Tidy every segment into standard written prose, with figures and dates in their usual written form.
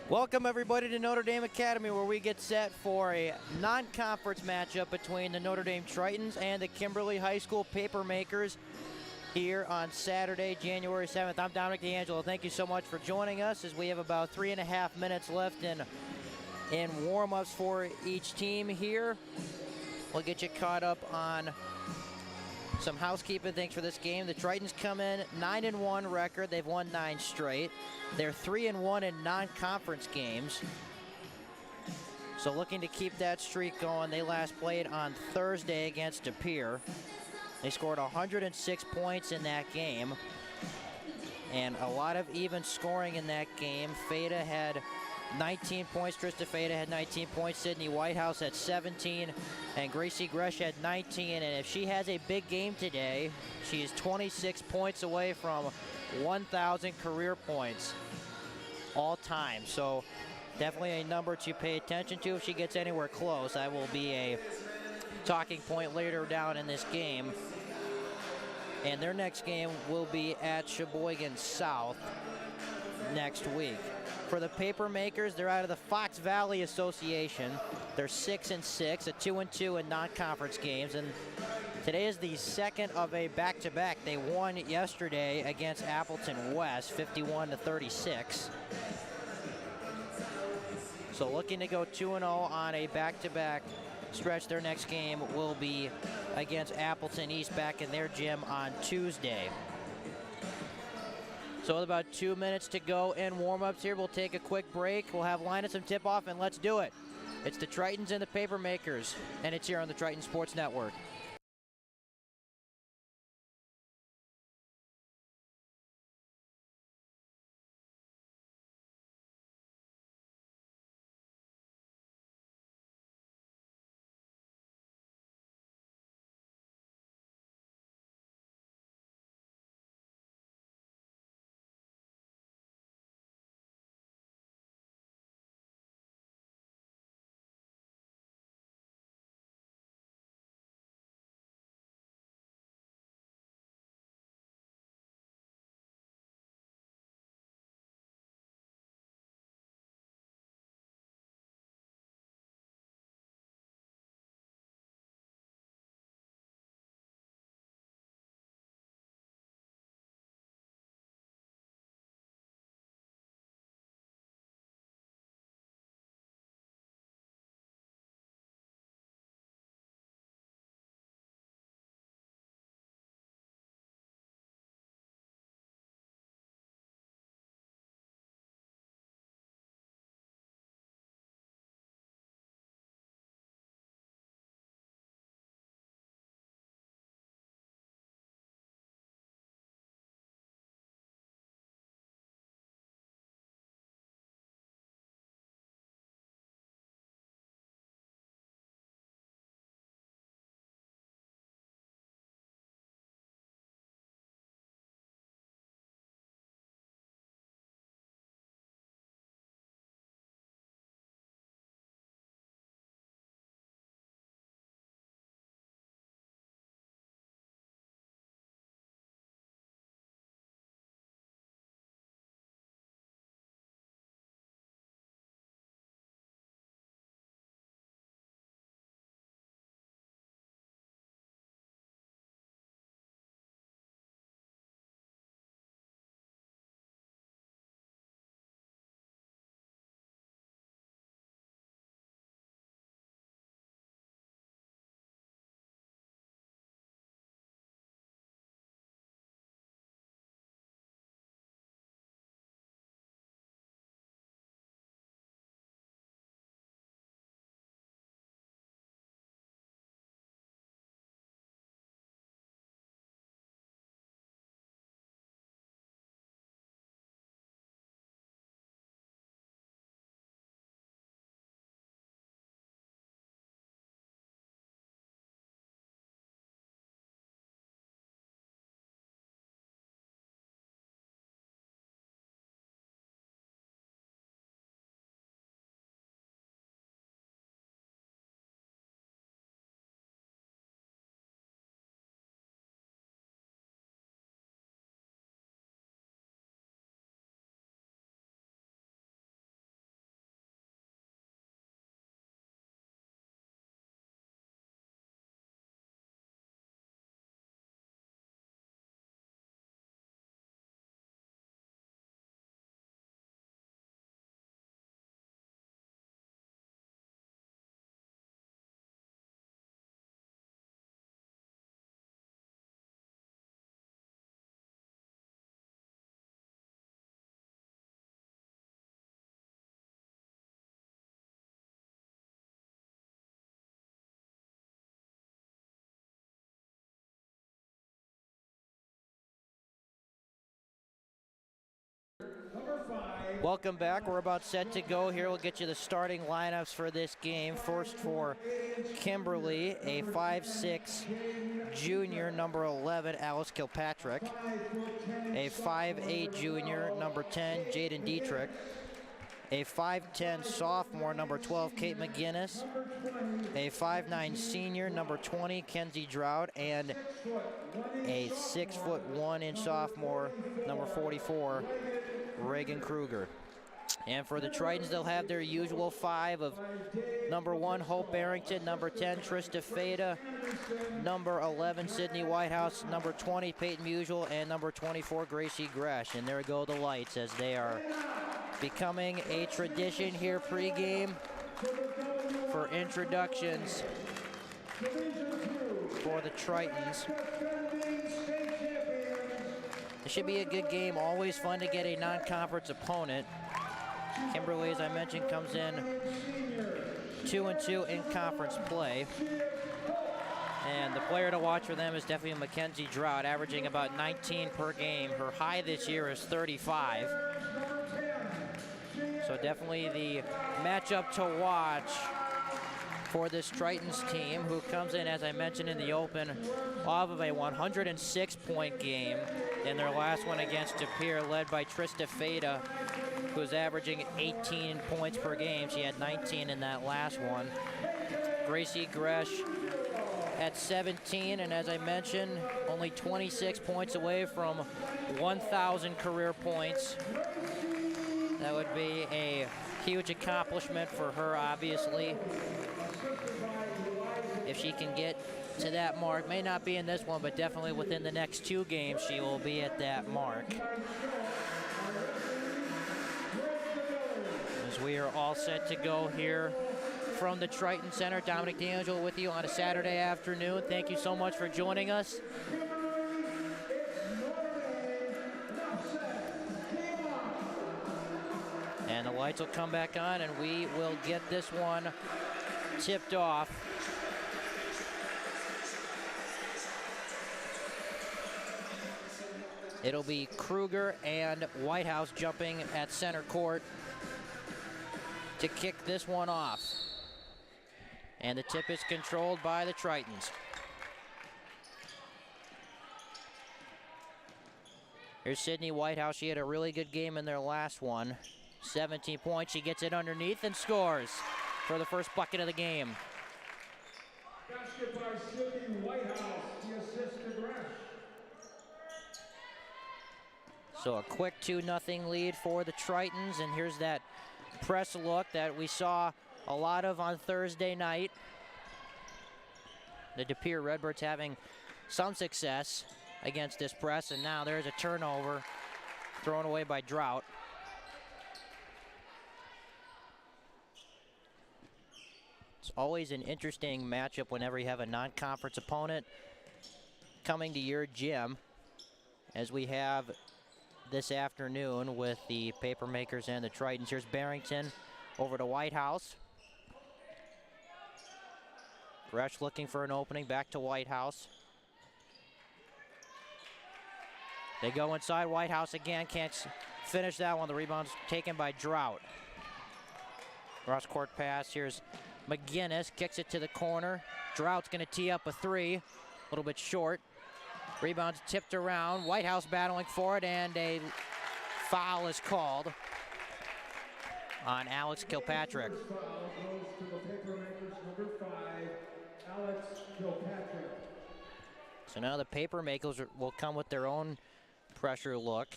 Welcome everybody to Notre Dame Academy, where we get set for a non-conference matchup between the Notre Dame Tritons and the Kimberly High School Papermakers here on Saturday, January 7th. I'm Dominic D'Angelo. Thank you so much for joining us as we have about 3.5 minutes left in warm-ups for each team here. We'll get you caught up on some housekeeping things for this game. The Tritons come in 9-1 record. They've won 9 straight. They're 3-1 in non-conference games. So looking to keep that streak going. They last played on Thursday against De Pere. They scored 106 points in that game. And a lot of even scoring in that game. Feda had 19 points. Trista Feda had 19 points. Sydney Whitehouse had 17. And Gracie Gresh had 19. And if she has a big game today, she is 26 points away from 1,000 career points all time. So definitely a number to pay attention to if she gets anywhere close. That will be a talking point later down in this game. And their next game will be at Sheboygan South next week. For the Papermakers, they're out of the Fox Valley Association. They're 6-6, a 2-2 in non-conference games, and today is the second of a back-to-back. They won yesterday against Appleton West, 51-36. So looking to go 2-0 on a back-to-back stretch. Their next game will be against Appleton East back in their gym on Tuesday. So with about 2 minutes to go in warm-ups here, we'll take a quick break. We'll have lineups and tip-off, and let's do it. It's the Tritons and the Papermakers, and it's here on the Triton Sports Network. Welcome back. We're about set to go here. We'll get you the starting lineups for this game. First for Kimberly, a 5'6" junior, number 11, Alice Kilpatrick. A 5'8" junior, number 10, Jaden Dietrich. A 5'10" sophomore, number 12, Kate McGinnis. A 5'9" senior, number 20, Kenzie Drought. And a 6'1" sophomore, number 44, Reagan Kruger. And for the Tritons, they'll have their usual five of number 1, Hope Barrington, number 10, Trista Fada, number 11, Sydney Whitehouse, number 20, Peyton Musial, and number 24, Gracie Gresh. And there go the lights as they are becoming a tradition here pregame for introductions for the Tritons. It should be a good game. Always fun to get a non-conference opponent. Kimberly, as I mentioned, comes in 2-2 in conference play. And the player to watch for them is definitely Mackenzie Drought, averaging about 19 per game. Her high this year is 35. So definitely the matchup to watch for this Tritons team, who comes in, as I mentioned in the open, off of a 106-point game in their last one against De Pere, led by Trista Fada, who's averaging 18 points per game. She had 19 in that last one. Gracie Gresh at 17, and as I mentioned, only 26 points away from 1,000 career points. That would be a huge accomplishment for her, obviously. If she can get to that mark, may not be in this one, but definitely within the next 2 games, she will be at that mark. As we are all set to go here from the Triton Center, Dominic D'Angelo with you on a Saturday afternoon. Thank you so much for joining us. And the lights will come back on, and we will get this one tipped off. It'll be Kruger and Whitehouse jumping at center court to kick this one off. And the tip is controlled by the Tritons. Here's Sydney Whitehouse. She had a really good game in their last one. 17 points. She gets it underneath and scores for the first bucket of the game. Basket by Sydney Whitehouse. The assist to Gresh. So a quick 2-0 lead for the Tritons, and here's that press look that we saw a lot of on Thursday night. The De Pere Redbirds having some success against this press, and now there's a turnover thrown away by Drought. It's always an interesting matchup whenever you have a non-conference opponent coming to your gym, as we have this afternoon with the Papermakers and the Tritons. Here's Barrington over to Whitehouse. Gresh looking for an opening, back to Whitehouse. They go inside, Whitehouse again, can't finish that one. The rebound's taken by Drought. Cross-court pass, here's McGinnis, kicks it to the corner. Drought's gonna tee up a 3, a little bit short. Rebound's tipped around, Whitehouse battling for it, and a foul is called on Alex Kilpatrick. So now the Papermakers will come with their own pressure look.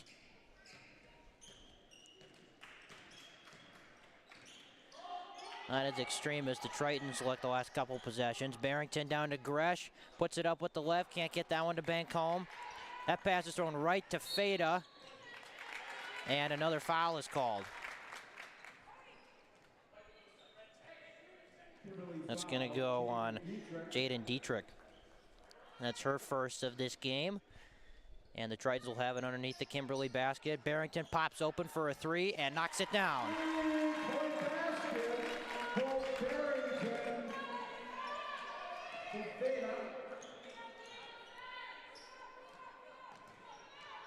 Not as extreme as the Tritons look the last couple possessions. Barrington down to Gresh, puts it up with the left, can't get that one to bank home. That pass is thrown right to Fada, and another foul is called. That's gonna go on Jaden Dietrich. That's her first of this game. And the Tritons will have it underneath the Kimberly basket. Barrington pops open for a 3 and knocks it down.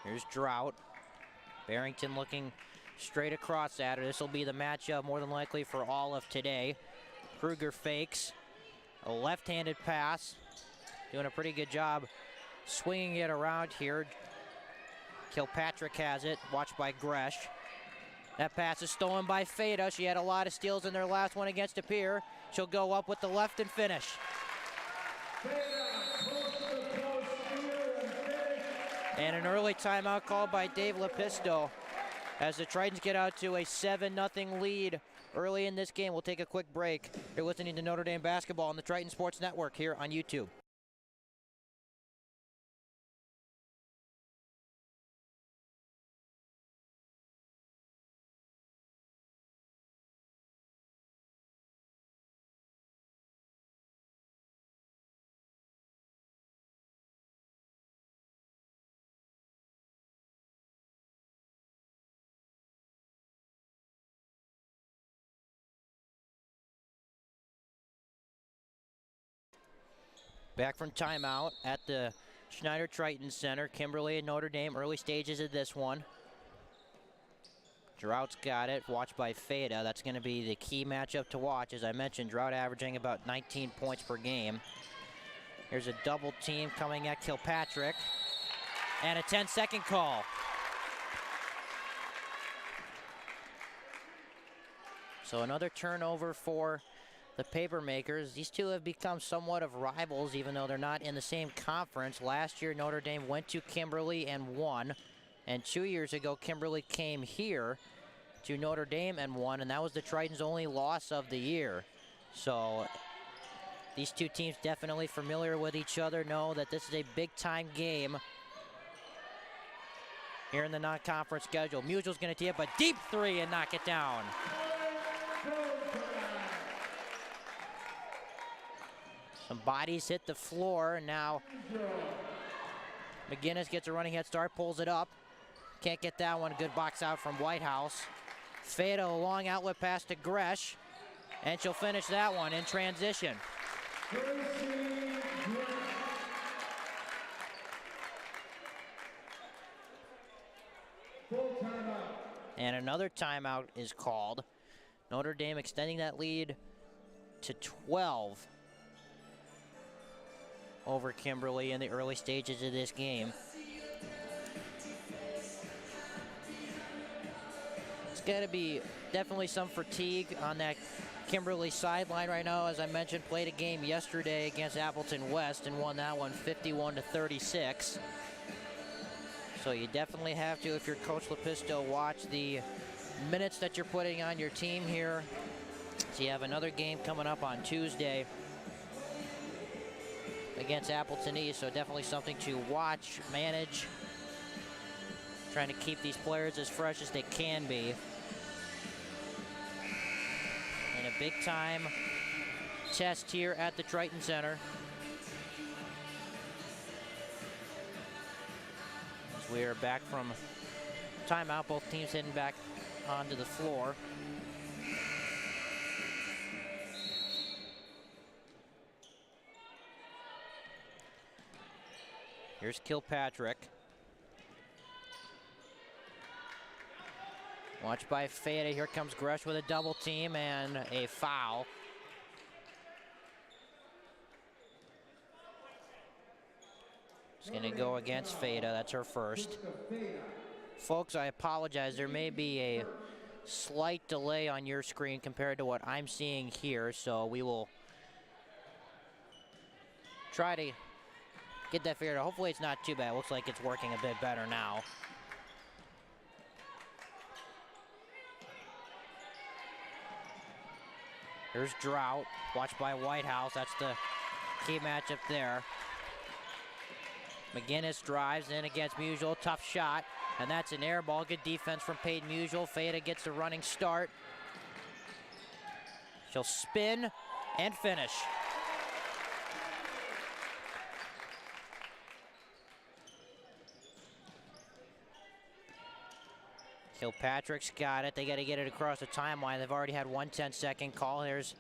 Here's Drought. Barrington looking straight across at her. This will be the matchup more than likely for all of today. Kruger fakes a left-handed pass, doing a pretty good job swinging it around here. Kilpatrick has it, watched by Gresh. That pass is stolen by Feda. She had a lot of steals in their last one against Appear. She'll go up with the left and finish. And an early timeout called by Dave Lepisto as the Tritons get out to a 7-0 lead early in this game. We'll take a quick break. You're listening to Notre Dame Basketball on the Triton Sports Network here on YouTube. Back from timeout at the Schneider Triton Center. Kimberly and Notre Dame, early stages of this one. Drout's got it, watched by Feda. That's going to be the key matchup to watch. As I mentioned, Drout averaging about 19 points per game. Here's a double team coming at Kilpatrick. And a 10-second call. So another turnover for the Papermakers. These two have become somewhat of rivals, even though they're not in the same conference. Last year, Notre Dame went to Kimberly and won. And 2 years ago, Kimberly came here to Notre Dame and won, and that was the Tritons' only loss of the year. So these two teams definitely familiar with each other, know that this is a big-time game here in the non-conference schedule. Mugel's going to tee up a deep three and knock it down. Some bodies hit the floor, and now McGinnis gets a running head start, pulls it up. Can't get that one. Good box out from Whitehouse. Feda, a long outlet pass to Gresh, and she'll finish that one in transition. And another timeout is called. Notre Dame extending that lead to 12 over Kimberly in the early stages of this game. It's got to be definitely some fatigue on that Kimberly sideline right now. As I mentioned, played a game yesterday against Appleton West and won that one 51-36. So you definitely have to, if you're Coach Lepisto, watch the minutes that you're putting on your team here. So you have another game coming up on Tuesday against Appleton East, so definitely something to watch, manage, trying to keep these players as fresh as they can be. And a big-time test here at the Triton Center. As we are back from timeout, both teams heading back onto the floor. Here's Kilpatrick. Watched by Feda. Here comes Gresh with a double team and a foul. It's going to go against Feda. That's her first. Folks, I apologize. There may be a slight delay on your screen compared to what I'm seeing here, so we will try to get that figured out. Hopefully it's not too bad. It looks like it's working a bit better now. Here's Drout, watched by Whitehouse. That's the key matchup there. McGinnis drives in against Mugel. Tough shot, and that's an air ball. Good defense from Peyton Mugel. Feda gets a running start. She'll spin and finish. Kilpatrick's got it. They got to get it across the timeline. They've already had one 10-second call. There's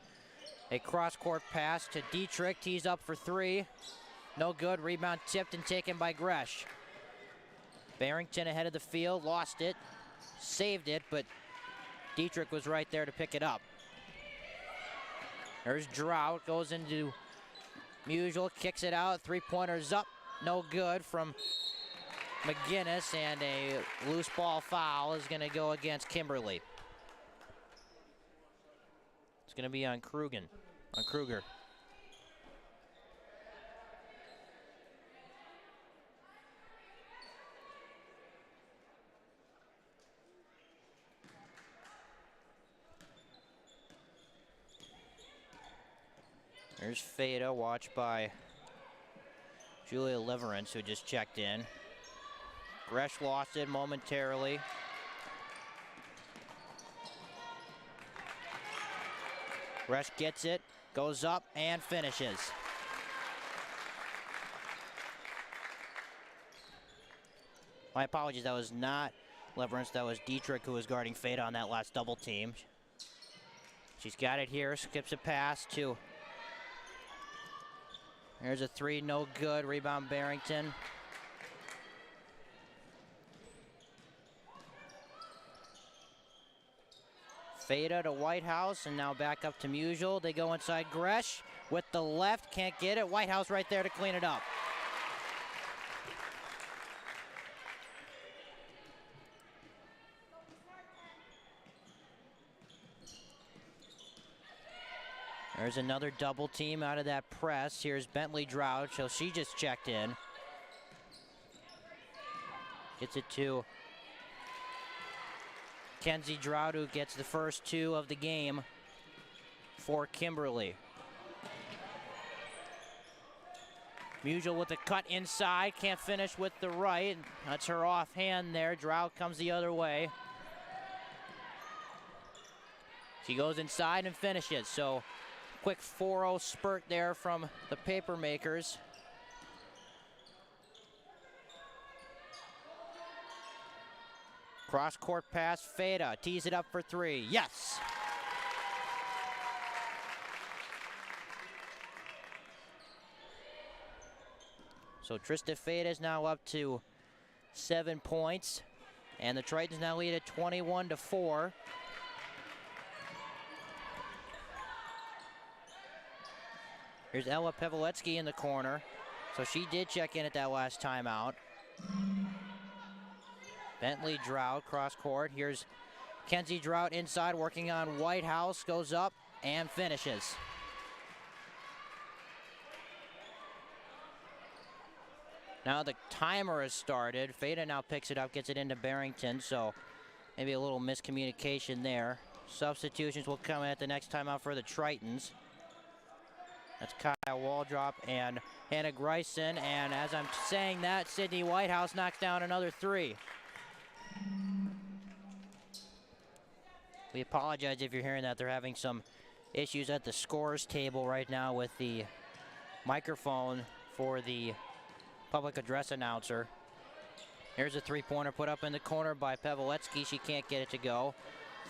a cross-court pass to Dietrich. Tees up for three. No good. Rebound tipped and taken by Gresh. Barrington ahead of the field. Lost it. saved it, but Dietrich was right there to pick it up. There's Drought, goes into Musial, kicks it out, three-pointers up, no good from McGinnis, and a loose ball foul is gonna go against Kimberly. It's gonna be on Kruger. There's Fada, watched by Julia Liverance, who just checked in. Gresh lost it momentarily. Gresh gets it, goes up, and finishes. My apologies, that was not Liverance, that was Dietrich who was guarding Fada on that last double team. She's got it here, skips a pass to... There's a three, no good. Rebound Barrington. Fada to Whitehouse, and now back up to Musial. They go inside Gresh with the left, can't get it. Whitehouse right there to clean it up. There's another double team out of that press. Here's Bentley Drought, so she just checked in. Gets it to Kenzie Drought, who gets the first two of the game for Kimberly. Musial with a cut inside, can't finish with the right. That's her offhand there. Drought comes the other way. She goes inside and finishes, so quick 4-0 spurt there from the Papermakers. Cross-court pass, Fada tees it up for three. Yes! So Trista Fada is now up to 7 points, and the Tritons now lead at 21-4. Here's Ella Pevoletsky in the corner. So she did check in at that last timeout. Bentley Drought, cross court. Here's Kenzie Drought inside, working on Whitehouse. Goes up and finishes. Now the timer has started. Fada now picks it up, gets it into Barrington. So maybe a little miscommunication there. Substitutions will come at the next timeout for the Tritons. That's Kyle Waldrop and Hannah Greisen, and as I'm saying that, Sydney Whitehouse knocks down another three. We apologize if you're hearing that. They're having some issues at the scores table right now with the microphone for the public address announcer. Here's a three-pointer put up in the corner by Pevoletsky. She can't get it to go.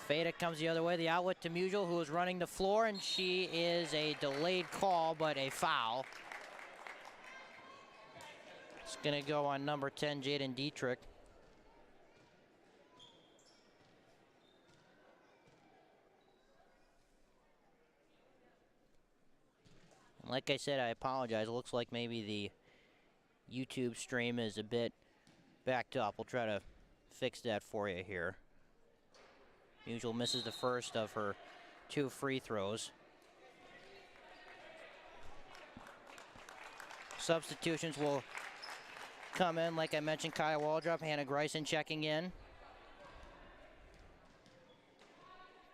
Fada comes the other way, the outlet to Musial, who is running the floor, and she is a delayed call, but a foul. It's gonna go on number 10, Jaden Dietrich. Like I said, I apologize. It looks like maybe the YouTube stream is a bit backed up. We'll try to fix that for you here. Musial misses the first of her two free throws. Substitutions will come in. Like I mentioned, Kyle Waldrop, Hannah Greisen checking in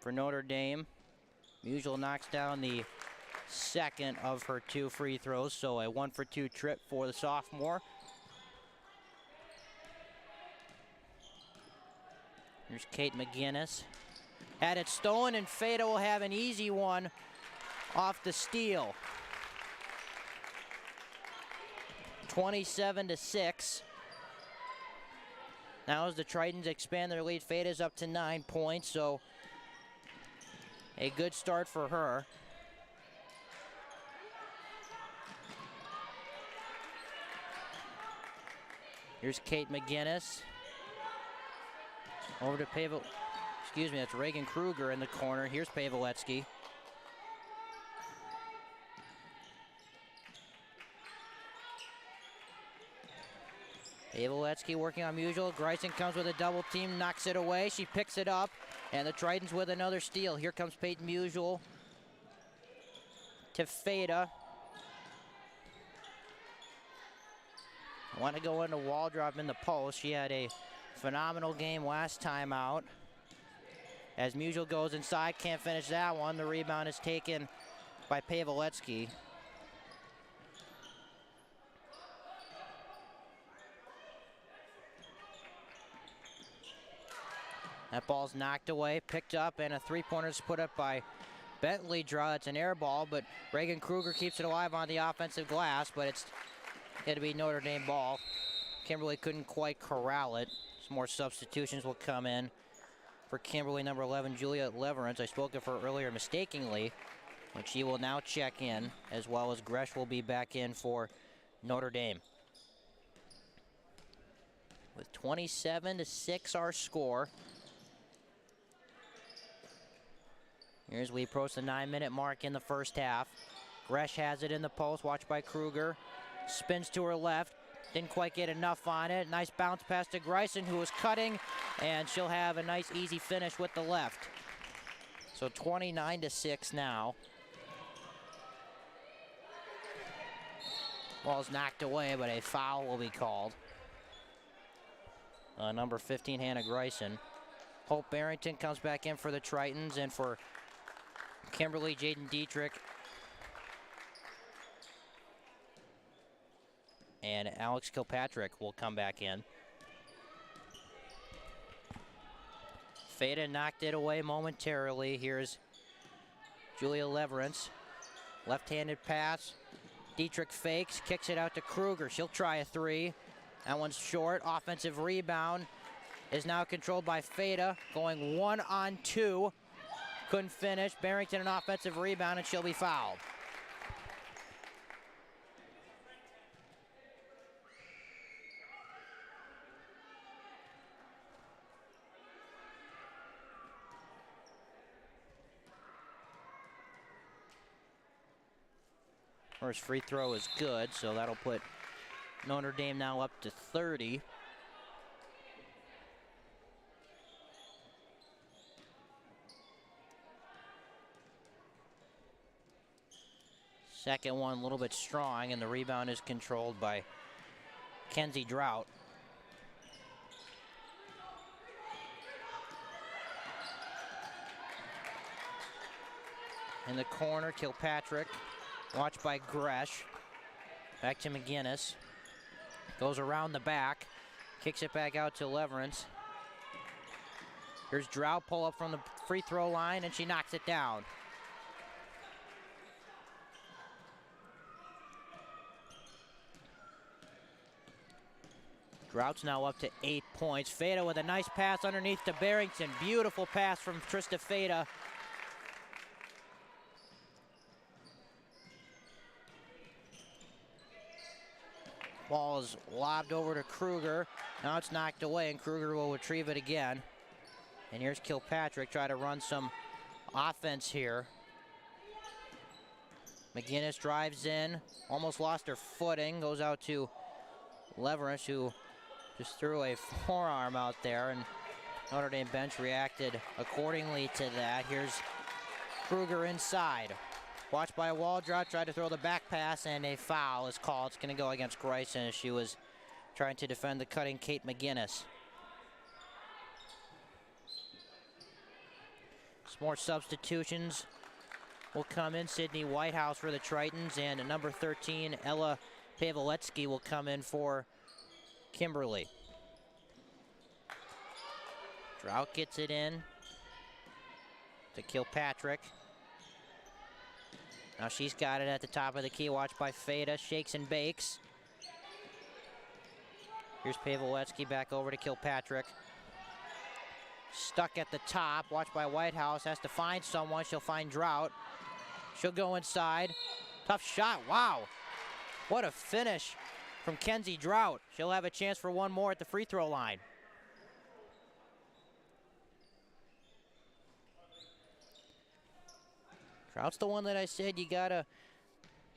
for Notre Dame. Musial knocks down the second of her two free throws, so a 1-for-2 trip for the sophomore. Here's Kate McGinnis. Had it stolen, and Fada will have an easy one off the steal. 27-6. Now as the Tritons expand their lead, Fada's up to 9 points, so a good start for her. Here's Kate McGinnis. Over to that's Reagan Kruger in the corner. Here's Paveletsky. Paveletsky working on Musial. Greisen comes with a double team, knocks it away. She picks it up, and the Tritons with another steal. Here comes Peyton Musial to Feda. Want to go into wall drop in the post. She had a phenomenal game last time out. As Musial goes inside, can't finish that one. The rebound is taken by Paveletsky. That ball's knocked away, picked up, and a three-pointer is put up by Bentley Draw. It's an air ball, but Reagan Kruger keeps it alive on the offensive glass, but it'll be Notre Dame ball. Kimberly couldn't quite corral it. Some more substitutions will come in for Kimberly, number 11, Juliet Leverance. I spoke of her earlier mistakenly, but she will now check in, as well as Gresh will be back in for Notre Dame. With 27-6 our score. Here's we approach the 9-minute mark in the first half. Gresh has it in the post, watched by Kruger. Spins to her left, didn't quite get enough on it. Nice bounce pass to Greisen, who was cutting, and she'll have a nice easy finish with the left. So 29-6 now. Ball's knocked away, but a foul will be called. Number 15, Hannah Greisen. Hope Barrington comes back in for the Tritons, and for Kimberly, Jaden Dietrich and Alex Kilpatrick will come back in. Feda knocked it away momentarily. Here's Julia Leverance. Left-handed pass. Dietrich fakes, kicks it out to Kruger. She'll try a three. That one's short. Offensive rebound is now controlled by Feda, going 1-on-2. Couldn't finish. Barrington an offensive rebound, and she'll be fouled. First free throw is good, so that'll put Notre Dame now up to 30. Second one a little bit strong, and the rebound is controlled by Kenzie Drought. In the corner, Kilpatrick, watched by Gresh. Back to McGinnis. Goes around the back, kicks it back out to Leverance. Here's Drought, pull up from the free throw line, and she knocks it down. Drought's now up to 8 points. Feda with a nice pass underneath to Barrington. Beautiful pass from Trista Feda. Ball is lobbed over to Kruger. Now it's knocked away, and Kruger will retrieve it again. And here's Kilpatrick, try to run some offense here. McGinnis drives in, almost lost her footing, goes out to Leverance, who just threw a forearm out there, and Notre Dame bench reacted accordingly to that. Here's Kruger inside. Watched by Waldrop, tried to throw the back pass, and a foul is called. It's going to go against Greisen as she was trying to defend the cutting Kate McGinnis. Some more substitutions will come in. Sydney Whitehouse for the Tritons, and number 13, Ella Paveletsky, will come in for Kimberly. Drought gets it in to Kilpatrick. Now she's got it at the top of the key, watched by Feda, shakes and bakes. Here's Paveletsky back over to Kilpatrick. Stuck at the top, watched by Whitehouse, has to find someone. She'll find Drought. She'll go inside. Tough shot, wow. What a finish from Kenzie Drought. She'll have a chance for one more at the free throw line. Trout's the one that I said you gotta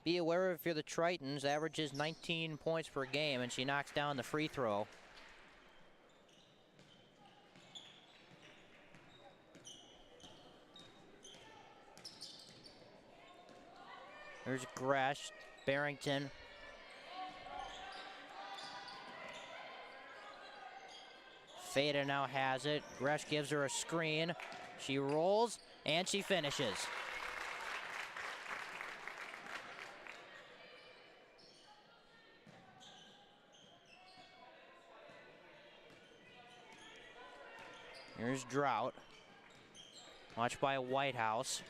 be aware of if you're the Tritons. Averages 19 points per game, and she knocks down the free throw. There's Gresh, Barrington. Feda now has it. Gresh gives her a screen. She rolls, and she finishes. Here's Drought. Watched by Whitehouse.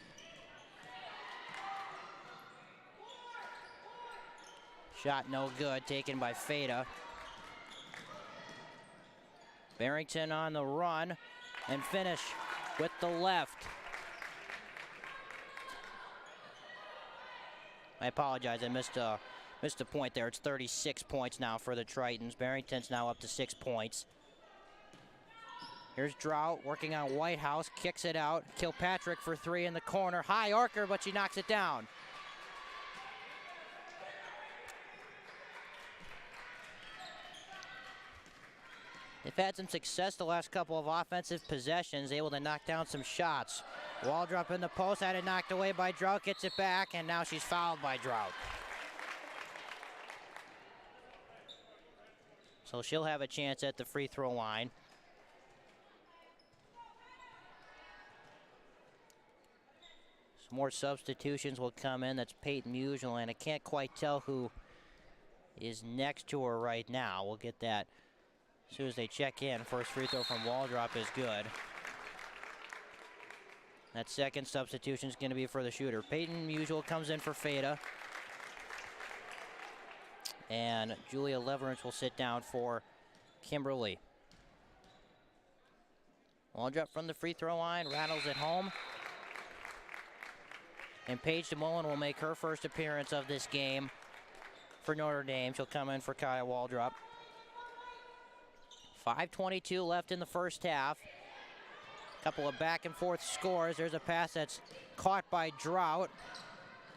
Shot no good, taken by Feda. Barrington on the run and finish with the left. I apologize, I missed a point there. It's 36 points now for the Tritons. Barrington's now up to 6 points. Here's Drought working on Whitehouse, kicks it out. Kilpatrick for three in the corner. High arcer, but she knocks it down. They've had some success the last couple of offensive possessions, able to knock down some shots. Waldrop in the post, had it knocked away by Drought, gets it back, and now she's fouled by Drought. So she'll have a chance at the free throw line. Some more substitutions will come in. That's Peyton Musial, and I can't quite tell who is next to her right now. We'll get that as soon as they check in. First free throw from Waldrop is good. That second substitution is going to be for the shooter. Peyton Musial comes in for Feda. And Julia Leverance will sit down for Kimberly. Waldrop from the free throw line, rattles it home. And Paige DeMullen will make her first appearance of this game for Notre Dame. She'll come in for Kaya Waldrop. 5:22 left in the first half. Couple of back and forth scores. There's a pass that's caught by Drought.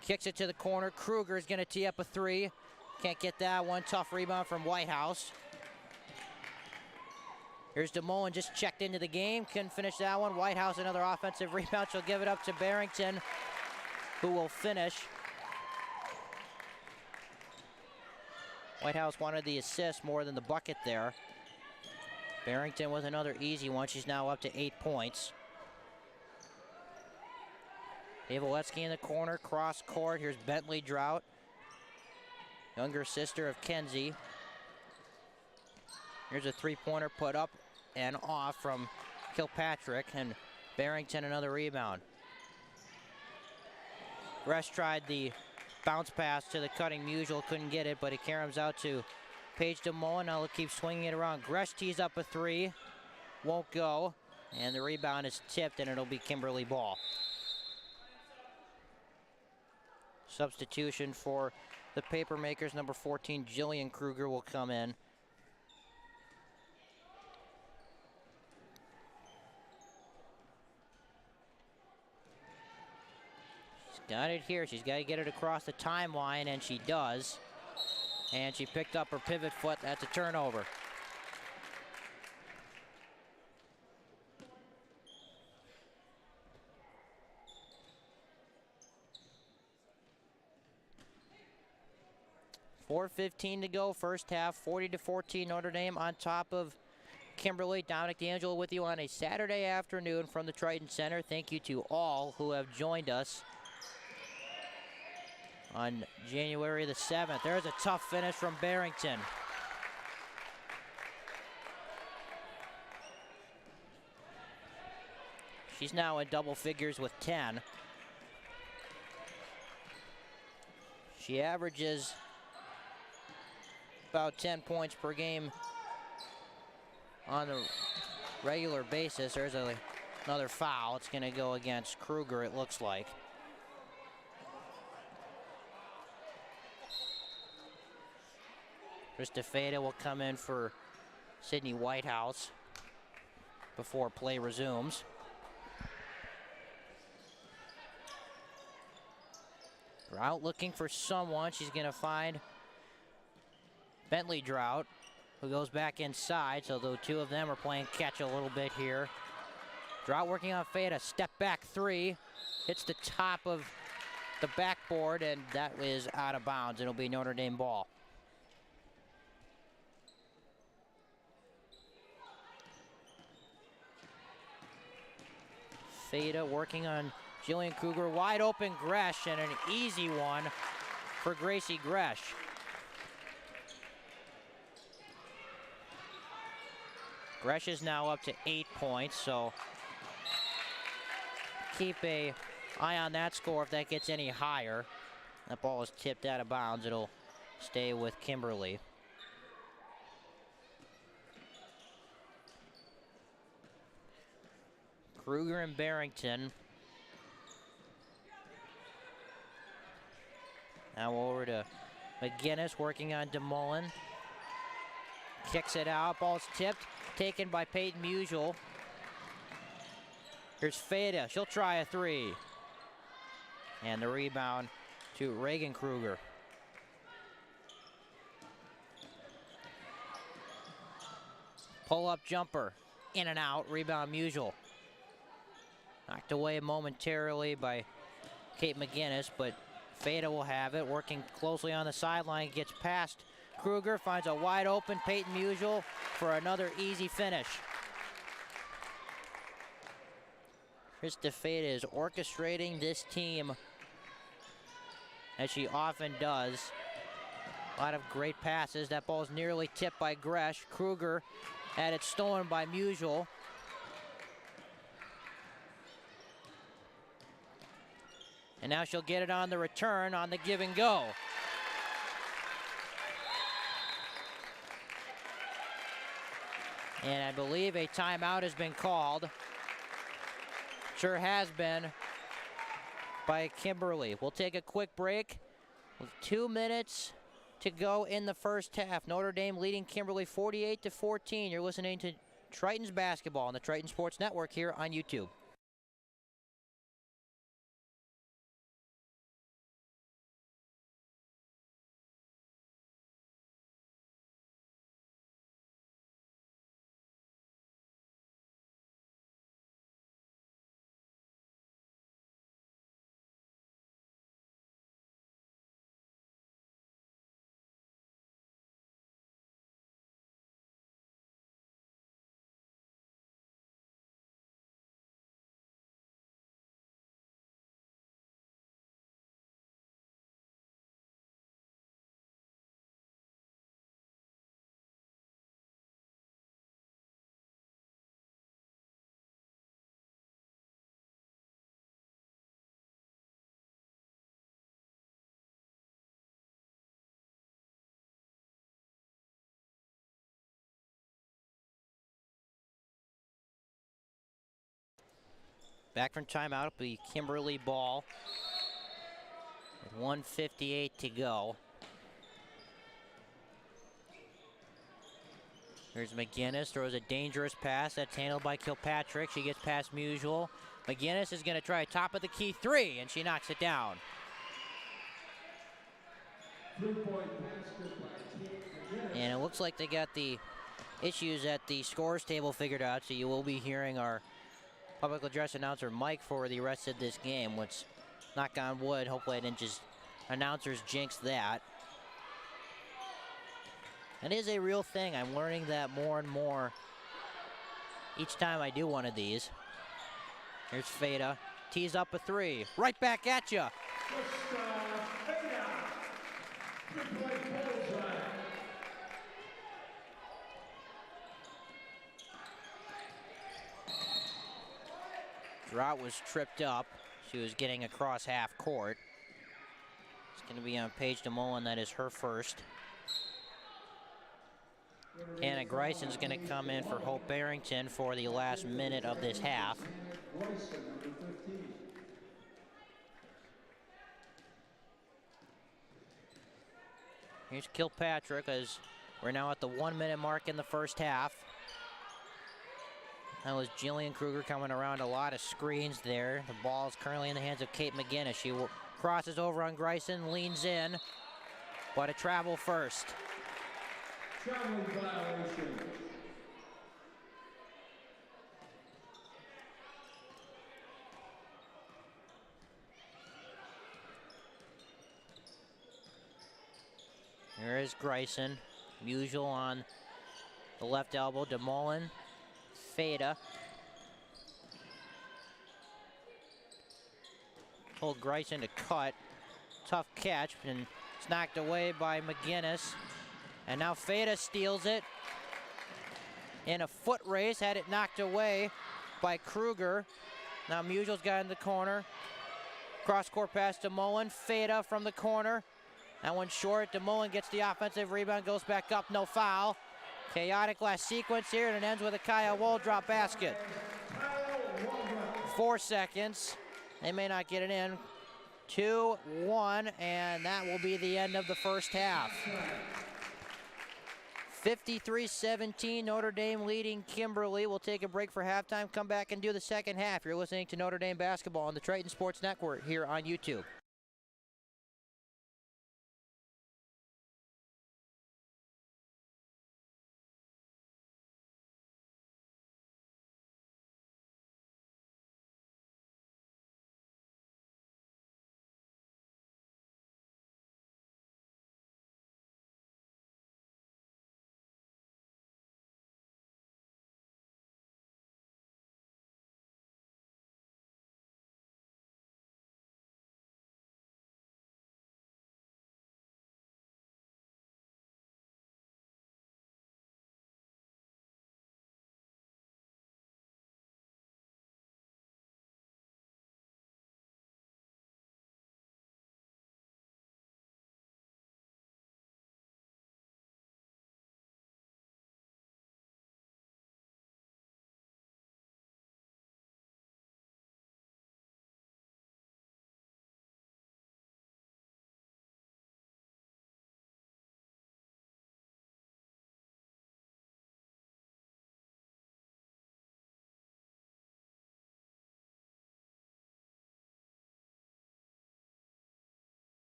Kicks it to the corner. Kruger is going to tee up a three. Can't get that one. Tough rebound from Whitehouse. Here's DeMullen, just checked into the game. Couldn't finish that one. Whitehouse, another offensive rebound. She'll give it up to Barrington, who will finish. Whitehouse wanted the assist more than the bucket there. Barrington with another easy one. She's now up to 8 points. Avoletsky in the corner, cross court. Here's Bentley Drought, younger sister of Kenzie. Here's a three-pointer put up and off from Kilpatrick, and Barrington another rebound. Gresh tried the bounce pass to the cutting Musial, couldn't get it, but it caroms out to Paige DeMullen. Now he'll keep swinging it around. Gresh tees up a three, won't go, and the rebound is tipped, and it'll be Kimberly ball. Substitution for the Papermakers, number 14, Jillian Kruger will come in. She's got it here. She's got to get it across the timeline, and she does. And she picked up her pivot foot. That's a turnover. .4:15 to go, first half, 40-14 Notre Dame on top of Kimberly. Dominic D'Angelo with you on a Saturday afternoon from the Triton Center. Thank you to all who have joined us on January the 7th. There's a tough finish from Barrington. She's now in double figures with 10. She averages about 10 points per game on the regular basis. There's another foul. It's going to go against Kruger, it looks like. Krista Feda will come in for Sydney Whitehouse before play resumes. Drought looking for someone. She's going to find Bentley Drought, who goes back inside, so the two of them are playing catch a little bit here. Drought working on Feta, step back three, hits the top of the backboard, and that is out of bounds. It'll be Notre Dame ball. Feta working on Jillian Kruger, wide open Gresh, and an easy one for Gracie Gresh. Gresh is now up to 8 points, so keep an eye on that score if that gets any higher. That ball is tipped out of bounds. It'll stay with Kimberly. Kruger and Barrington. Now over to McGinnis working on DeMullen. Kicks it out, ball's tipped, taken by Peyton Musial. Here's Feta, she'll try a three. And the rebound to Reagan Kruger. Pull-up jumper, in and out, rebound Musial. Knocked away momentarily by Kate McGinnis, but Feta will have it, working closely on the sideline, gets past Kruger, finds a wide open Peyton Musial for another easy finish. Krista Feta is orchestrating this team, as she often does. A lot of great passes. That ball is nearly tipped by Gresh. Kruger had it stolen by Musial. And now she'll get it on the return on the give and go. And I believe a timeout has been called. Sure has been by Kimberly. We'll take a quick break with 2 minutes to go in the first half. Notre Dame leading Kimberly 48-14. You're listening to Tritons basketball on the Triton Sports Network here on YouTube. Back from timeout, it'll be Kimberly ball with 1:58 to go. Here's McGinnis, throws a dangerous pass. That's handled by Kilpatrick. She gets past Musial. McGinnis is going to try a top of the key three, and she knocks it down. 3-point basket by Kate McGinnis. And it looks like they got the issues at the scores table figured out, so you will be hearing our public address announcer Mike for the rest of this game, which, knock on wood, hopefully I didn't just announcers jinx that. It is a real thing. I'm learning that more and more each time I do one of these. Here's Feta, tees up a three, right back at you. Drought was tripped up. She was getting across half court. It's going to be on Paige DeMullen. That is her first. Hannah Greison's going to come in for Hope Barrington for the last minute of this half. Here's Kilpatrick as we're now at the 1 minute mark in the first half. That was Jillian Kruger coming around a lot of screens there. The ball is currently in the hands of Kate McGinnis. She Crosses over on Grayson, leans in, but a travel first. Traveling violation. Here is Grayson. Musial on the left elbow. DeMolin. Feda. Told Grayson to cut. Tough catch, and it's knocked away by McGinnis. And now Feda steals it. In a foot race, had it knocked away by Kruger. Now Musial's got in the corner. Cross-court pass to Mullen. Feda from the corner. That one's short. DeMolin gets the offensive rebound, goes back up, no foul. Chaotic last sequence here, and it ends with a Kyle Waldrop basket. 4 seconds. They may not get it in. 2-1, and that will be the end of the first half. 53-17, Notre Dame leading Kimberly. We'll take a break for halftime, come back and do the second half. You're listening to Notre Dame basketball on the Triton Sports Network here on YouTube.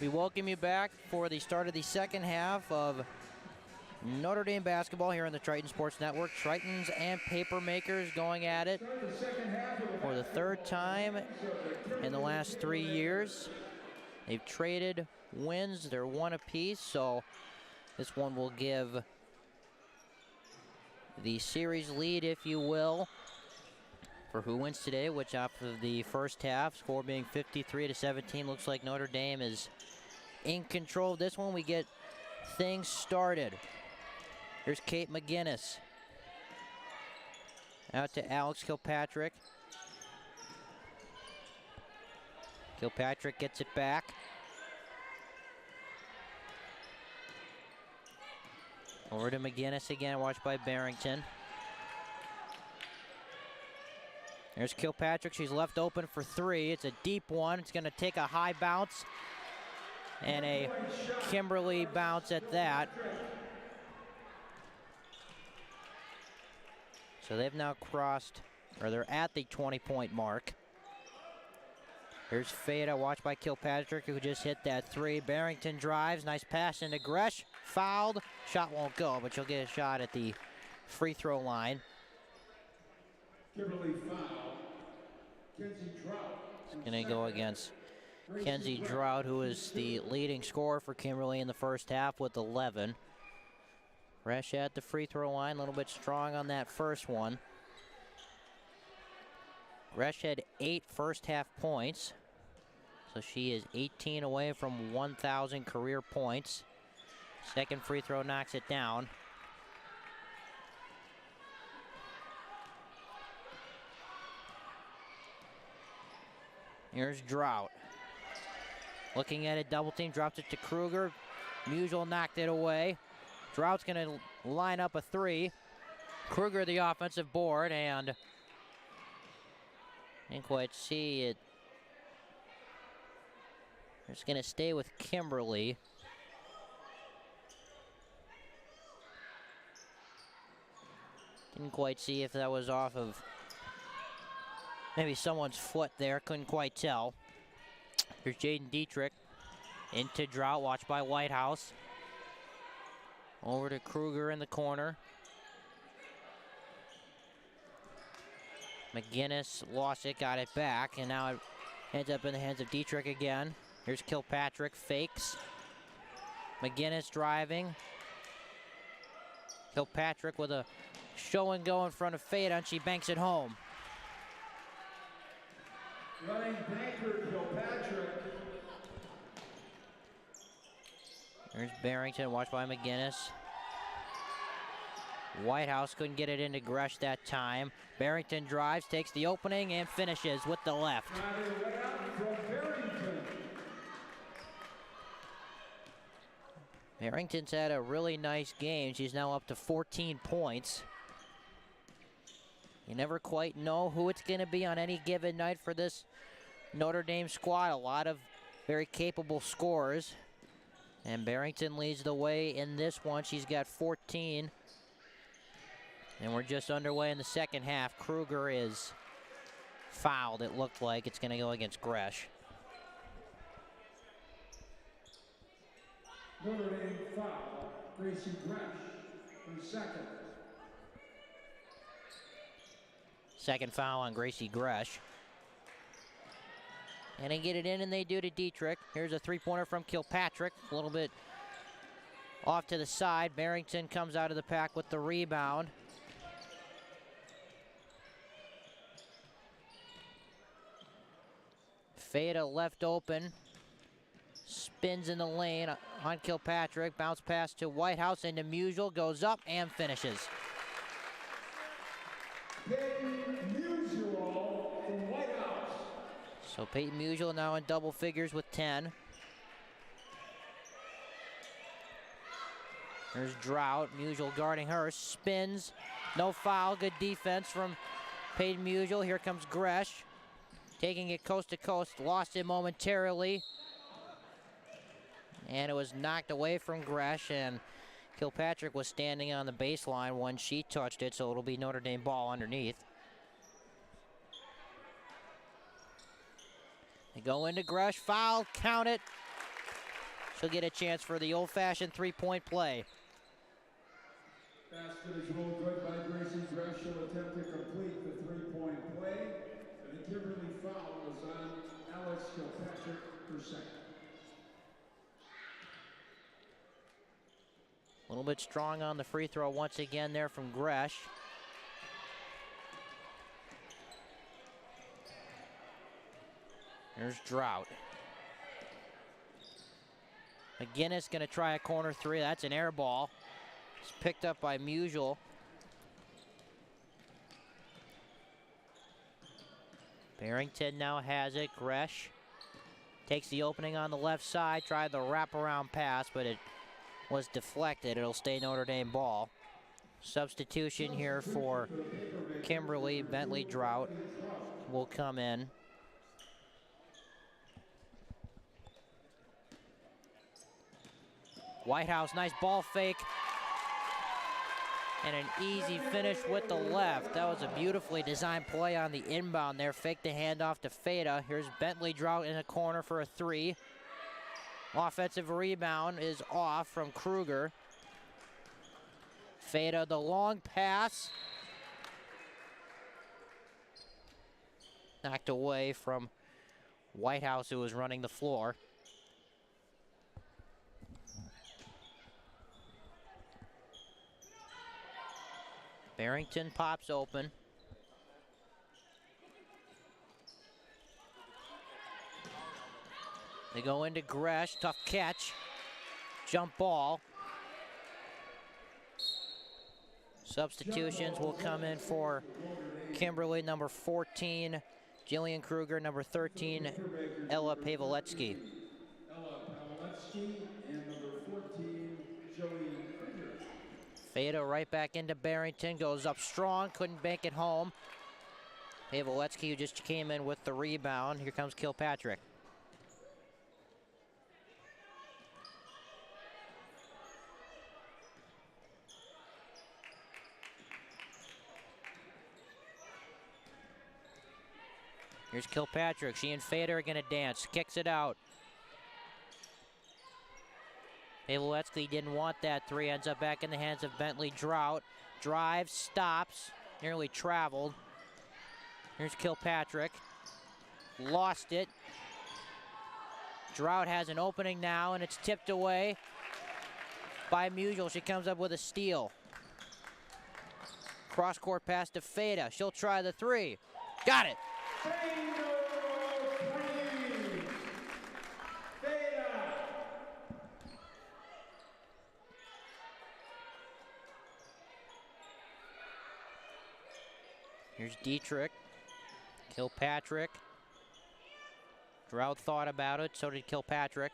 We welcome you back for the start of the second half of Notre Dame basketball here on the Triton Sports Network. Tritons and Papermakers going at it for the third time in the last 3 years. They've traded wins. They're one apiece, so this one will give the series lead, if you will, for who wins today, which after the first half, score being 53-17, looks like Notre Dame is in control of this one. We get things started. Here's Kate McGinnis. Out to Alex Kilpatrick. Kilpatrick gets it back. Over to McGinnis again, watched by Barrington. There's Kilpatrick. She's left open for three. It's a deep one. It's going to take a high bounce and a Kimberly bounce at that. So they've now crossed, or they're at the 20-point mark. Here's Fada, watched by Kilpatrick, who just hit that three. Barrington drives, nice pass into Gresh, fouled. Shot won't go, but she'll get a shot at the free throw line. Kimberly foul. Kenzie Trout. It's going to go against Kenzie Drought, who is the leading scorer for Kimberly in the first half with 11. Gresh at the free throw line, a little bit strong on that first one. Gresh had 8 first half points, so she is 18 away from 1,000 career points. Second free throw knocks it down. Here's Drought. Looking at it, double team, drops it to Kruger. Musial knocked it away. Drought's going to line up a three. Kruger the offensive board, and didn't quite see it. It's going to stay with Kimberly. Didn't quite see if that was off of maybe someone's foot there. Couldn't quite tell. Here's Jaden Dietrich into Drought, watched by Whitehouse. Over to Kruger in the corner. McGinnis lost it, got it back, and now it ends up in the hands of Dietrich again. Here's Kilpatrick, fakes. McGinnis driving. Kilpatrick with a show and go in front of Fada, and she banks it home. Running banker Kilpatrick. There's Barrington, watched by McGinnis. Whitehouse couldn't get it into Gresh that time. Barrington drives, takes the opening, and finishes with the left. Barrington's had a really nice game. She's now up to 14 points. You never quite know who it's going to be on any given night for this Notre Dame squad. A lot of very capable scorers. And Barrington leads the way in this one. She's got 14. And we're just underway in the second half. Kruger is fouled. It looked like it's going to go against Gresh. Notre Dame foul. Gracie Gresh for second. Second foul on Gracie Gresh. And they get it in, and they do to Dietrich. Here's a three-pointer from Kilpatrick. A little bit off to the side. Barrington comes out of the pack with the rebound. Fada left open. Spins in the lane on Kilpatrick. Bounce pass to Whitehouse into Musial. Goes up and finishes. So Peyton Musial now in double figures with 10. There's Drought. Musial guarding her. Spins. No foul. Good defense from Peyton Musial. Here comes Gresh. Taking it coast to coast. Lost it momentarily. And it was knocked away from Gresh. And Kilpatrick was standing on the baseline when she touched it. So it'll be Notre Dame ball underneath. They go into Gresh, foul, count it. She'll get a chance for the old-fashioned three-point play. Basket is rolled good by Gracie Gresh. She'll attempt to complete the three-point play. And the Kimberly foul is on Alex Kilpatrick, her second. A little bit strong on the free throw once again there from Gresh. There's Drought. McGinnis gonna try a corner three. That's an air ball. It's picked up by Musial. Barrington now has it. Gresh takes the opening on the left side. Tried the wraparound pass, but it was deflected. It'll stay Notre Dame ball. Substitution here for Kimberly. Bentley Drought will come in. Whitehouse, nice ball fake. And an easy finish with the left. That was a beautifully designed play on the inbound there. Fake the handoff to Feta. Here's Bentley Drought in the corner for a three. Offensive rebound is off from Kruger. Feta, the long pass. Knocked away from Whitehouse, who was running the floor. Barrington pops open. They go into Gresh, tough catch. Jump ball. Substitutions will come in for Kimberly, number 14, Jillian Kruger, number 13, Ella Paveletsky. Ella Paveletsky and number 14, Joey Krieger. Feta right back into Barrington, goes up strong, couldn't bank it home. Paveletsky, who just came in with the rebound. Here comes Kilpatrick. Here's Kilpatrick. She and Feta are going to dance. Kicks it out. Paveletsky didn't want that three. Ends up back in the hands of Bentley Drought. Drives, stops, nearly traveled. Here's Kilpatrick. Lost it. Drought has an opening now, and it's tipped away by Musial. She comes up with a steal. Cross-court pass to Feta. She'll try the three. Got it. Here's Dietrich. Kilpatrick. Drought thought about it, so did Kilpatrick.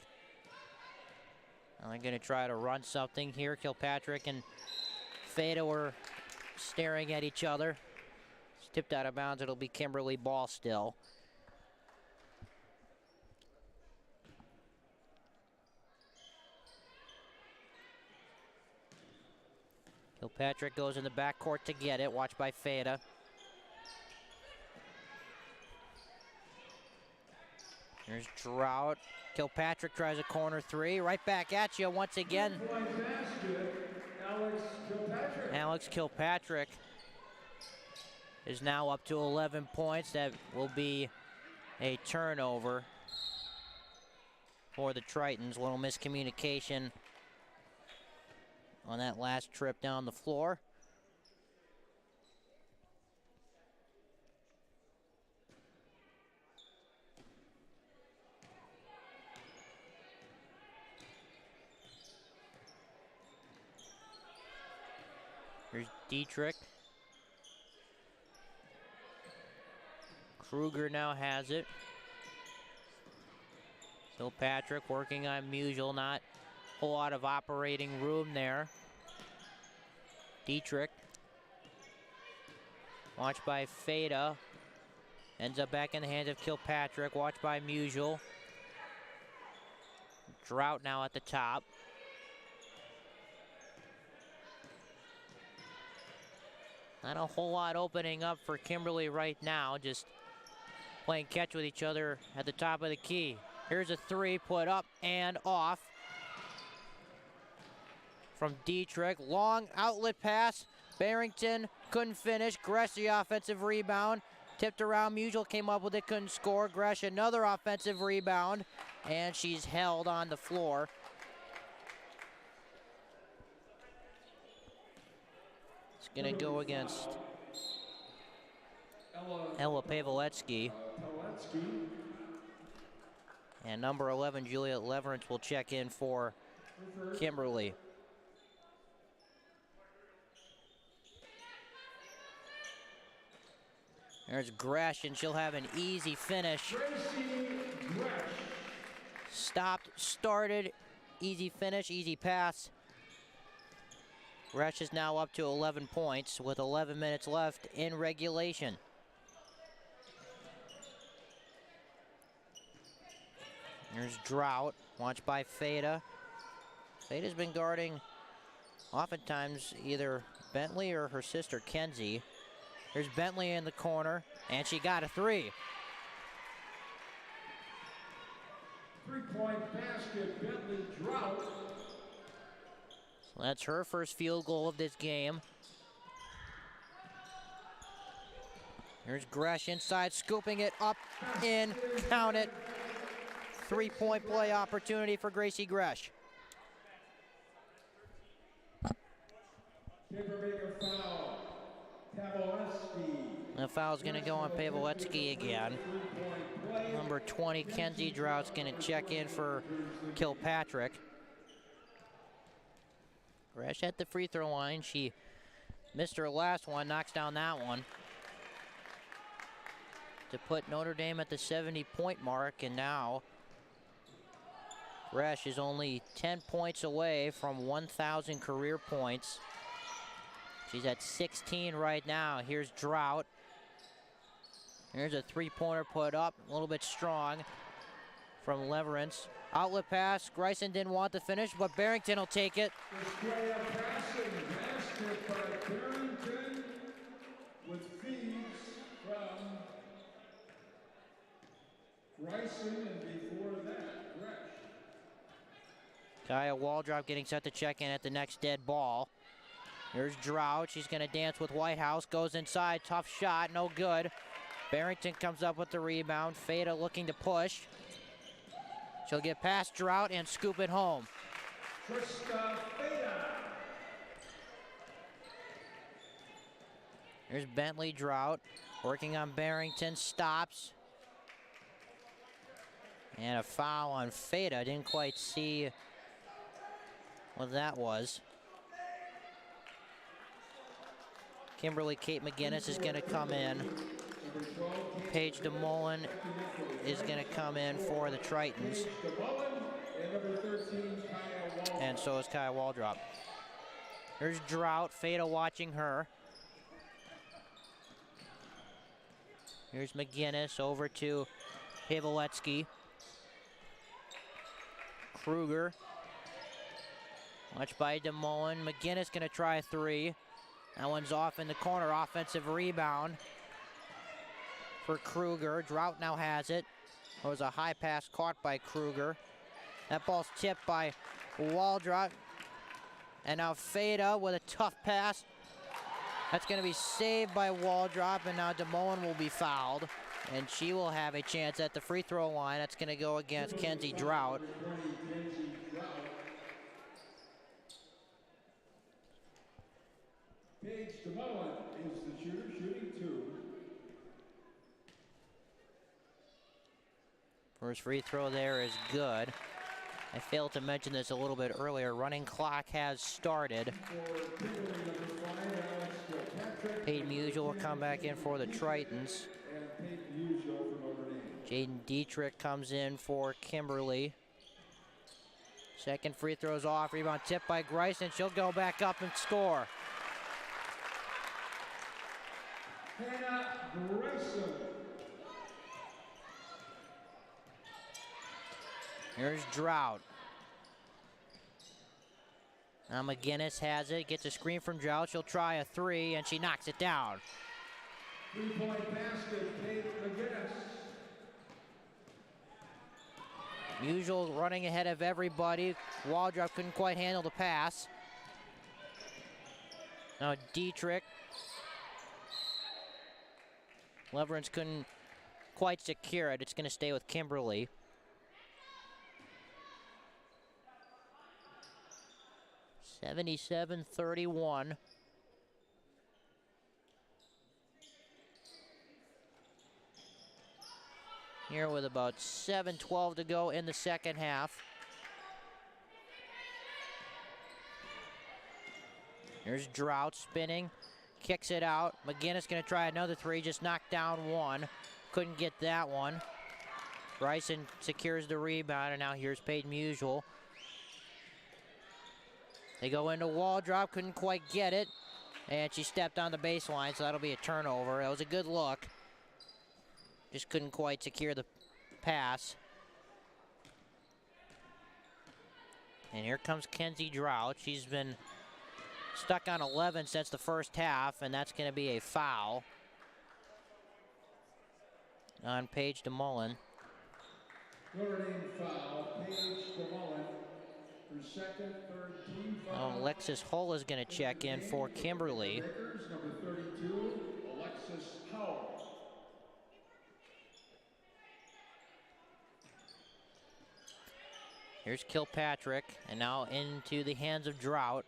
Now they're going to try to run something here. Kilpatrick and Feta were staring at each other. It's tipped out of bounds. It'll be Kimberly ball still. Kilpatrick goes in the backcourt to get it. Watched by Feta. Here's Drought. Kilpatrick tries a corner three. Right back at you once again. Alex Kilpatrick is now up to 11 points. That will be a turnover for the Tritons. A little miscommunication on that last trip down the floor. Here's Dietrich. Kruger now has it. Kilpatrick working on Musial. Not a whole lot of operating room there. Dietrich. Watched by Feta. Ends up back in the hands of Kilpatrick. Watched by Musial. Drought now at the top. Not a whole lot opening up for Kimberly right now. Just playing catch with each other at the top of the key. Here's a three put up and off. from Dietrich. Long outlet pass. Barrington couldn't finish. Gresh the offensive rebound. Tipped around. Musial came up with it, couldn't score. Gresh another offensive rebound, and she's held on the floor. It's going to go against Ella Paveletsky. And number 11, Juliet Leverance, will check in for Kimberly. There's Gresh, and she'll have an easy finish. Stopped, started, easy finish, easy pass. Gresh is now up to 11 points with 11 minutes left in regulation. There's Drought, watched by Feda. Feda's been guarding oftentimes either Bentley or her sister Kenzie. There's Bentley in the corner, and she got a three. Three-point basket, Bentley Drought. So that's her first field goal of this game. There's Gresh inside, scooping it up, in, count it. Three-point play opportunity for Gracie Gresh. Papermaker foul. The foul's going to go on Paveletsky again. Number 20, Kenzie Drout's going to check in for Kilpatrick. Gresh at the free throw line. She missed her last one, knocks down that one to put Notre Dame at the 70-point mark, and now Gresh is only 10 points away from 1,000 career points. She's at 16 right now. Here's Drought. Here's a three-pointer put up, a little bit strong from Leverance. Outlet pass. Greisen didn't want the finish, but Barrington will take it. Passing basket by Barrington with feeds from Greisen, and before that, Gresh. Kaya Waldrop getting set to check in at the next dead ball. Here's Drought. She's going to dance with Whitehouse. Goes inside. Tough shot. No good. Barrington comes up with the rebound. Feda looking to push. She'll get past Drought and scoop it home. Here's Bentley Drought working on Barrington. Stops. And a foul on Feda. Didn't quite see what that was. Kimberly Kate McGinnis is going to come in. Paige DeMullen is going to come in for the Tritons. And so is Kaya Waldrop. There's Drought. Feda watching her. Here's McGinnis over to Paveletsky. Kruger. Watched by DeMullen. McGinnis going to try a three. That one's off in the corner. Offensive rebound for Kruger. Drought now has it. It was a high pass caught by Kruger. That ball's tipped by Waldrop. And now Feda with a tough pass. That's going to be saved by Waldrop, and now DeMullen will be fouled. And she will have a chance at the free throw line. That's going to go against Kenzie Drought. Paige DeMullen is the shooter, shooting two. First free throw there is good. I failed to mention this a little bit earlier. Running clock has started. Peyton Musial will come back in for the Tritons. Jaden Dietrich comes in for Kimberly. Second free throw's off. Rebound tipped by Greisen. She'll go back up and score. Hannah Greisen. Here's Drought. Now McGinnis has it, gets a screen from Drought. She'll try a three, and she knocks it down. Three-point basket, Kate McGinnis. Musial running ahead of everybody. Waldrop couldn't quite handle the pass. Now Dietrich. Leverance couldn't quite secure it. It's going to stay with Kimberly. (77-31). Here with about 7:12 to go in the second half. Here's Drought spinning, kicks it out. McGinnis going to try another three, just knocked down one. Couldn't get that one. Bryson secures the rebound, and now here's Peyton Musial. They go into wall drop, couldn't quite get it, and she stepped on the baseline, so that'll be a turnover. That was a good look. Just couldn't quite secure the pass. And here comes Kenzie Drought. She's been stuck on 11 since the first half, and that's going to be a foul on Paige DeMullen. Notre Dame foul, Paige DeMullen. Her second, third team foul. Alexis Hull is going to check in for Kimberly. Number 32, Alexis Hull. Here's Kilpatrick, and now into the hands of Drought.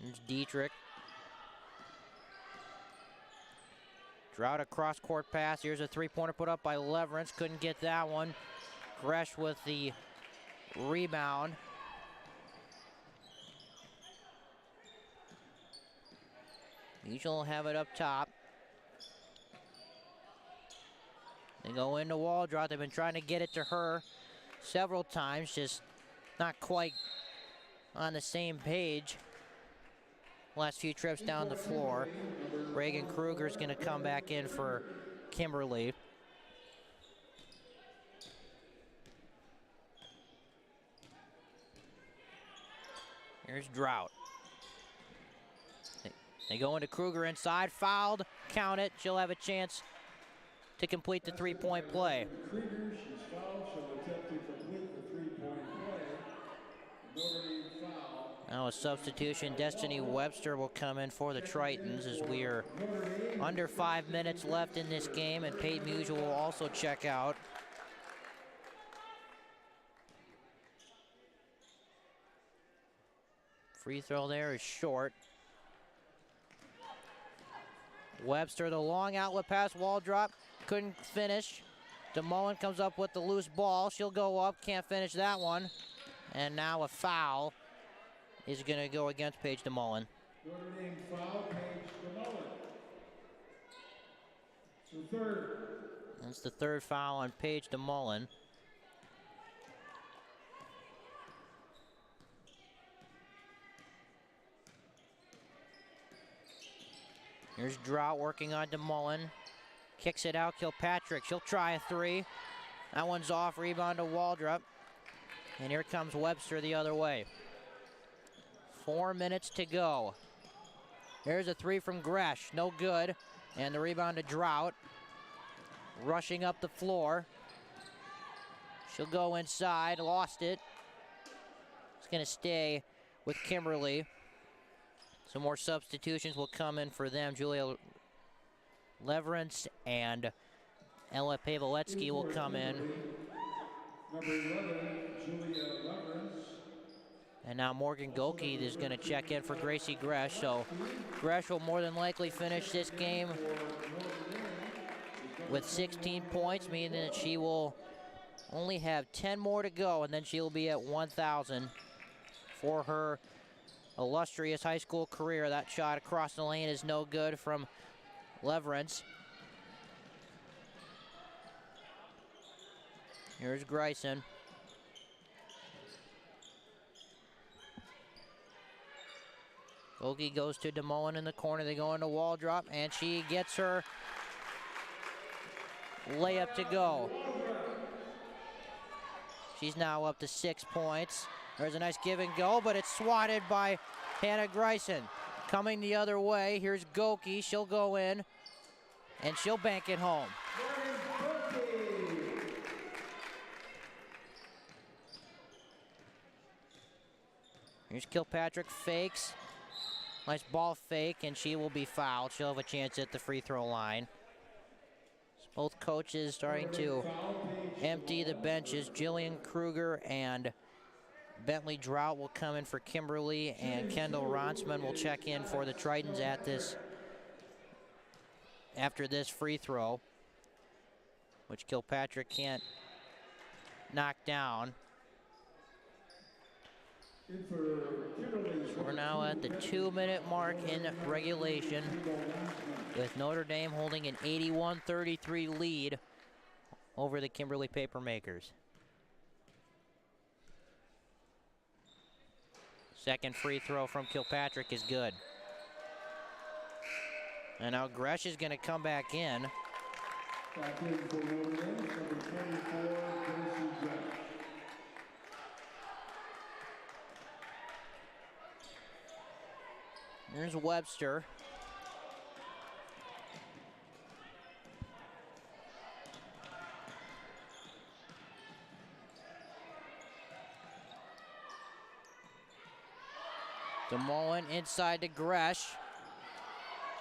Here's Dietrich. Drought, a cross-court pass. Here's a three-pointer put up by Leverance. Couldn't get that one. Gresh with the rebound. Musial will have it up top. They go into wall drop. They've been trying to get it to her several times, just not quite on the same page. Last few trips down the floor. Reagan Kruger's going to come back in for Kimberly. Here's Drought. They go into Kruger inside, fouled, count it. She'll have a chance to complete the three-point play. Kruger, she's fouled. She'll attempt to complete the three-point play. Notre Dame foul. Now a substitution. Destiny Webster will come in for the Tritons as we are under 5 minutes left in this game, and Peyton Musial will also check out. Free throw there is short. Webster, the long outlet pass, wall drop, couldn't finish. DeMullen comes up with the loose ball. She'll go up, can't finish that one. And now a foul is going to go against Paige DeMullen. Notre Dame foul, Paige DeMullen. So third. That's the third foul on Paige DeMullen. Here's Drought working on DeMullen. Kicks it out, Kilpatrick. She'll try a three. That one's off, rebound to Waldrop. And here comes Webster the other way. 4 minutes to go. Here's a three from Gresh, no good. And the rebound to Drought. Rushing up the floor. She'll go inside, lost it. It's gonna stay with Kimberly. Some more substitutions will come in for them. Julia Leverance and Ella Paveletsky will come in. Number 11, Julia Leverance. And now Morgan Goki is going to check in for Gracie Gresh. So Gresh will more than likely finish this game with 16 points, meaning that she will only have 10 more to go, and then she'll be at 1,000 for her illustrious high school career. That shot across the lane is no good from Leverance. Here's Grayson. Goki goes to DeMullen in the corner. They go into wall drop, and she gets her layup to go. She's now up to 6 points. There's a nice give and go, but it's swatted by Hannah Grayson. Coming the other way, here's Goki. She'll go in, and she'll bank it home. Here's Kilpatrick, fakes. Nice ball fake, and she will be fouled. She'll have a chance at the free throw line. Both coaches starting to empty the benches. Jillian Kruger and Bentley Drought will come in for Kimberly, and Kendall Ronsman will check in for the Tritons after this free throw, which Kilpatrick can't knock down. We're now at the 2-minute mark in regulation, with Notre Dame holding an 81-33 lead over the Kimberly Papermakers. Second free throw from Kilpatrick is good. And now Gresh is going to come back in. Back in for Notre Dame, number 24, Gracie Gresh. Here's Webster. DeMullen inside to Gresh.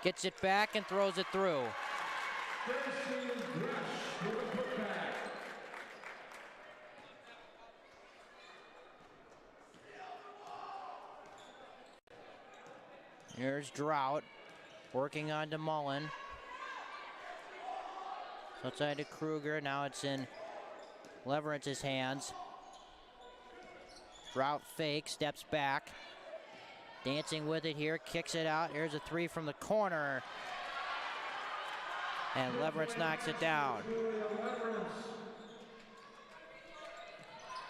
Gets it back and throws it through. Gracie Gresh with a putback. Here's Drought working on DeMullen. Outside to Kruger. Now it's in Leverentz's hands. Drought fakes, steps back. Dancing with it here, kicks it out. Here's a three from the corner. And Leverentz knocks it down.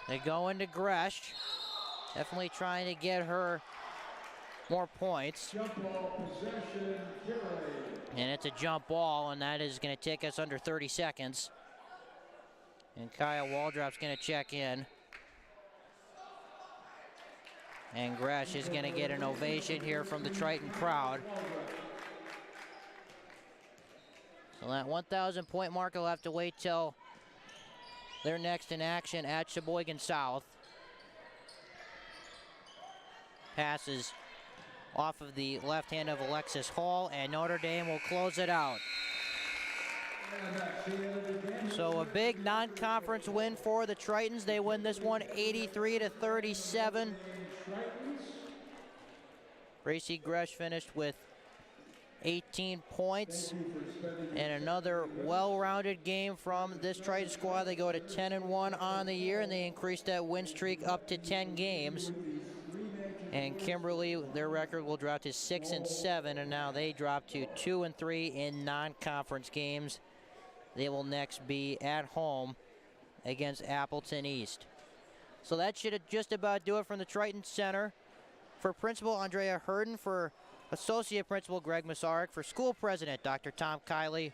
They go into Gresh. Definitely trying to get her more points. Jump ball possession, Kimberly. And it's a jump ball, and that is going to take us under 30 seconds. And Kaya Waldrop's going to check in. And Gresh is going to get an ovation here from the Triton crowd. So that 1,000 point mark will have to wait till they're next in action at Sheboygan South. Passes off of the left hand of Alexis Hall, and Notre Dame will close it out. So a big non-conference win for the Tritons. They win this one 83-37. Gracie Gresh finished with 18 points, and another well-rounded game from this Triton squad. They go to 10-1 on the year, and they increase that win streak up to 10 games. And Kimberly, their record will drop to 6-7, and now they drop to 2-3 in non-conference games. They will next be at home against Appleton East. So that should just about do it from the Triton Center. For Principal Andrea Herden, for Associate Principal Greg Masaryk, for School President Dr. Tom Kiley,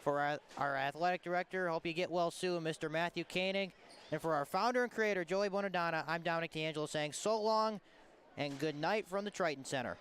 for our Athletic Director, hope you get well soon, Mr. Matthew Koenig, and for our founder and creator, Joey Bonadonna, I'm Dominic D'Angelo saying so long and good night from the Triton Center.